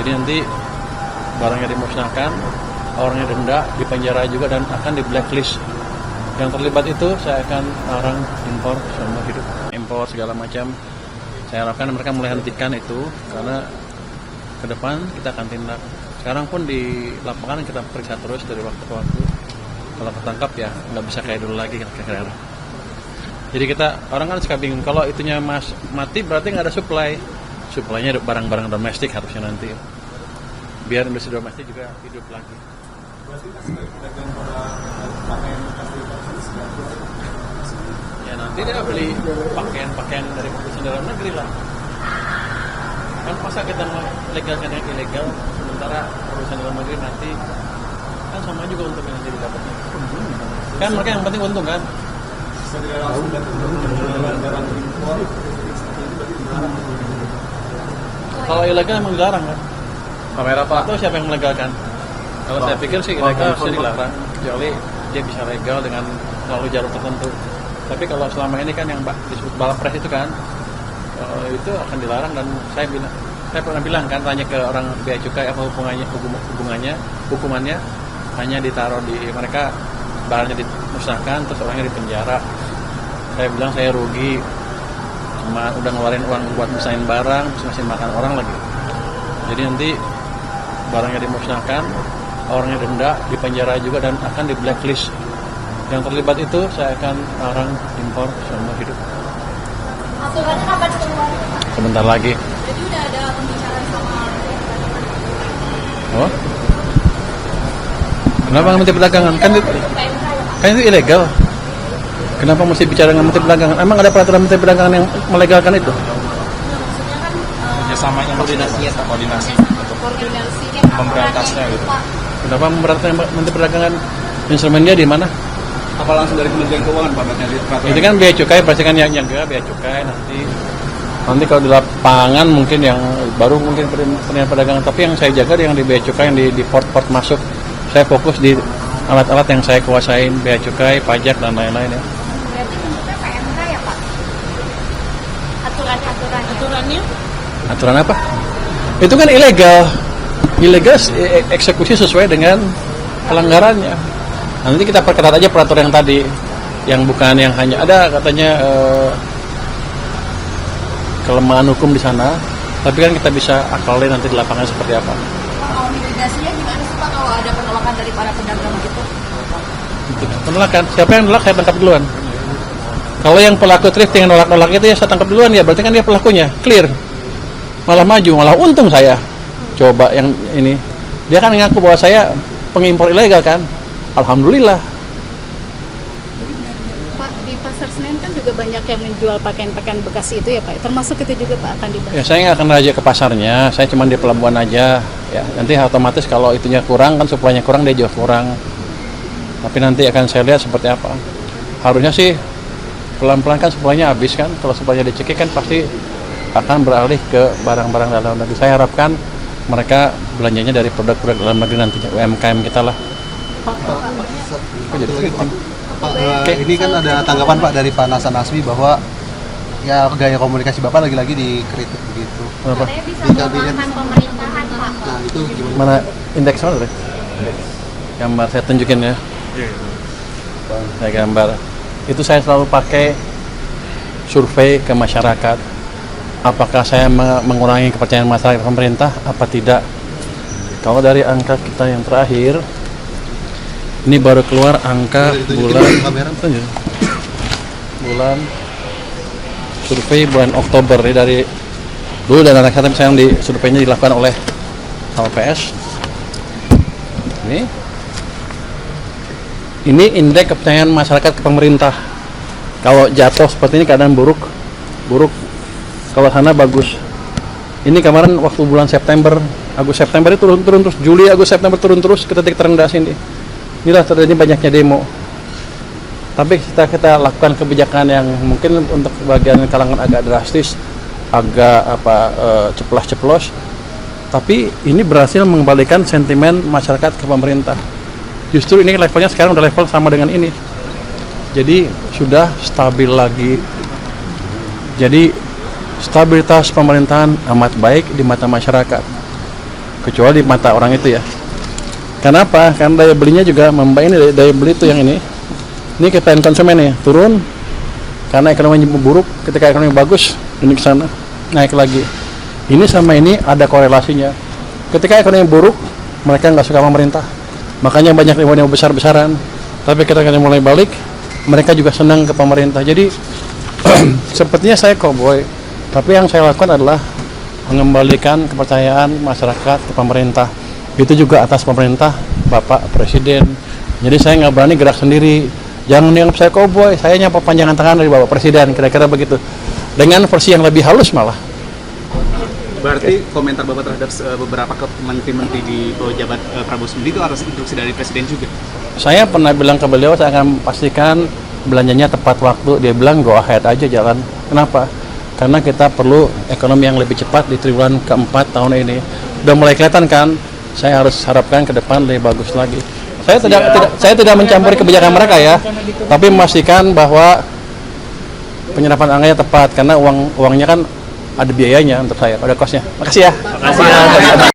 Jadi nanti barangnya dimusnahkan, orangnya denda, dipenjara juga, dan akan di blacklist. Yang terlibat itu saya akan larang impor seumur hidup, impor segala macam. Saya harapkan mereka mulai hentikan itu, karena ke depan kita akan tindak. Sekarang pun di lapangan kita periksa terus dari waktu ke waktu. Kalau ketangkap ya nggak bisa kayak dulu lagi kira-kira. Jadi kita orang kan suka bingung, kalau itunya mati berarti nggak ada supply. Supply-nya barang-barang domestik harusnya nanti. Biar industri domestik juga hidup lagi. Ya nanti dia beli pakaian dari produsen dalam negeri lah. Kan masa kita legalkan yang ilegal, sementara produsen dalam negeri nanti kan sama juga untuk yang jadi dapatnya. Kan mereka yang penting untung kan. Kalau ilegal emang dilarang kan? Kamera Pak. Atau siapa yang melegalkan? Kalau saya pikir sih ilegal harusnya dilarang, kecuali dia bisa legal dengan melalui jalur tertentu. Tapi kalau selama ini kan yang disebut balapres itu kan, itu akan dilarang. Dan saya pernah bilang kan, tanya ke orang bea cukai apa hukumannya hanya ditaruh di mereka, barangnya dimusnahkan terus orangnya dipenjara. Saya bilang saya rugi, cuma udah ngeluarin uang buat misahin barang, ngasih makan orang lagi. Jadi nanti barangnya dimusnahkan, orangnya denda, dipenjara juga, dan akan di blacklist. Yang terlibat itu saya akan larang impor seumur hidup. Aturannya kapan keluar? Sebentar lagi. Jadi udah ada pembicaraan sama Oh? Kenapa Menteri Perdagangan? Kan itu ilegal. Kenapa mesti bicara dengan Menteri Perdagangan? Emang ada peraturan Menteri Perdagangan yang melegalkan itu? maksudnya kan Kerjasamanya koordinasinya koordinasinya memberantasnya gitu. Kenapa memberantas Menteri Perdagangan? Instrumen dia di mana? Apa langsung dari Kementerian Keuangan Pak? Itu kan bea cukai, pasti kan yang jaga bea cukai nanti kalau di lapangan mungkin yang baru mungkin Kementerian Perdagangan, tapi yang saya jaga yang di bea cukai, yang di port masuk. Saya fokus di alat-alat yang saya kuasain, bea cukai, pajak dan lain-lain ya. berarti bentuknya PMK ya Pak? Aturannya? Aturan apa? Itu kan ilegal eksekusi sesuai dengan pelanggarannya. Nanti kita perketat aja peraturan yang tadi, yang bukan yang hanya ada katanya kelemahan hukum di sana, tapi kan kita bisa akalin nanti di lapangan seperti apa. Kalau mitigasinya gimana sih Pak kalau ada penolakan dari para pedagang gitu? Penolakan, siapa yang nolak saya tangkap duluan. Kalau yang pelaku thrifting yang nolak-nolak itu ya saya tangkap duluan ya, berarti kan dia pelakunya, clear. Malah maju, malah untung saya. Coba yang ini, dia kan ngaku bahwa saya pengimpor ilegal kan. Alhamdulillah. Pak, di Pasar Senen kan juga banyak yang menjual pakaian-pakaian bekas itu ya Pak. Termasuk itu juga Pak akan dibahas. Ya saya nggak akan raja ke pasarnya, saya cuma di pelabuhan aja. Ya nanti otomatis kalau itunya kurang kan, suplainya kurang, dia jual kurang. Tapi nanti akan saya lihat seperti apa. Harusnya sih pelan-pelan kan suplainya habis kan. Kalau suplainya dicekik kan pasti akan beralih ke barang-barang dalam negeri. Saya harapkan mereka belanjanya dari produk-produk dalam negeri nantinya, UMKM kita lah. Ini kan ada tanggapan Pak dari Pak Nasan Asmi bahwa ya gaya komunikasi Bapak lagi-lagi dikritik begitu. Kenapa? Katanya bisa melemahkan pemerintahan Pak. Nah itu gimana? Mana indeks mana tadi? Gambar saya tunjukin ya. Saya gambar. Itu saya selalu pakai survei ke masyarakat. Apakah saya mengurangi kepercayaan masyarakat pemerintah? Apa tidak? Kalau dari angka kita yang terakhir, ini baru keluar angka bulan survei bulan Oktober ya, dari dulu dan anak saya yang di surveinya dilakukan oleh LPS. Ini indeks kepercayaan masyarakat ke pemerintah. Kalau jatuh seperti ini keadaan buruk. Kalau sana bagus. Ini kemarin waktu bulan September, Agustus September itu turun terus, Juli Agustus September turun terus ke titik terendah sini. Inilah terjadi banyaknya demo. Tapi kita lakukan kebijakan yang mungkin untuk bagian kalangan agak drastis, agak ceplas-ceplos. Tapi ini berhasil mengembalikan sentimen masyarakat ke pemerintah. Justru ini levelnya sekarang udah level sama dengan ini. Jadi sudah stabil lagi. Jadi stabilitas pemerintahan amat baik di mata masyarakat. kecuali di mata orang itu ya. Kenapa? Karena daya belinya juga ini daya beli itu yang ini kita konsumen nih turun karena ekonomi buruk. Ketika ekonomi bagus ini ke sana naik lagi. Ini sama ini ada korelasinya. Ketika ekonomi buruk mereka nggak suka pemerintah, makanya banyak demo besar-besaran. Tapi ketika mulai balik mereka juga senang ke pemerintah. Jadi sepertinya saya cowboy, tapi yang saya lakukan adalah mengembalikan kepercayaan masyarakat ke pemerintah. Itu juga atas pemerintah Bapak Presiden. Jadi saya nggak berani gerak sendiri. Jangan dianggap saya cowboy, saya nyapa panjangan tangan dari Bapak Presiden, kira-kira begitu. Dengan versi yang lebih halus malah. Berarti komentar Bapak terhadap beberapa menteri-menteri di bawah jabat Prabowo Subianto itu atas instruksi dari Presiden juga? Saya pernah bilang ke beliau, saya akan pastikan belanjanya tepat waktu. Dia bilang go ahead aja jalan. Kenapa? Karena kita perlu ekonomi yang lebih cepat di triwulan keempat tahun ini. Udah mulai kelihatan kan? Saya harus harapkan ke depan lebih bagus lagi. Saya tidak mencampuri kebijakan mereka ya, tapi memastikan bahwa penyerapan anggarannya tepat karena uangnya kan ada biayanya untuk saya, ada kosnya. Makasih ya. Makasih.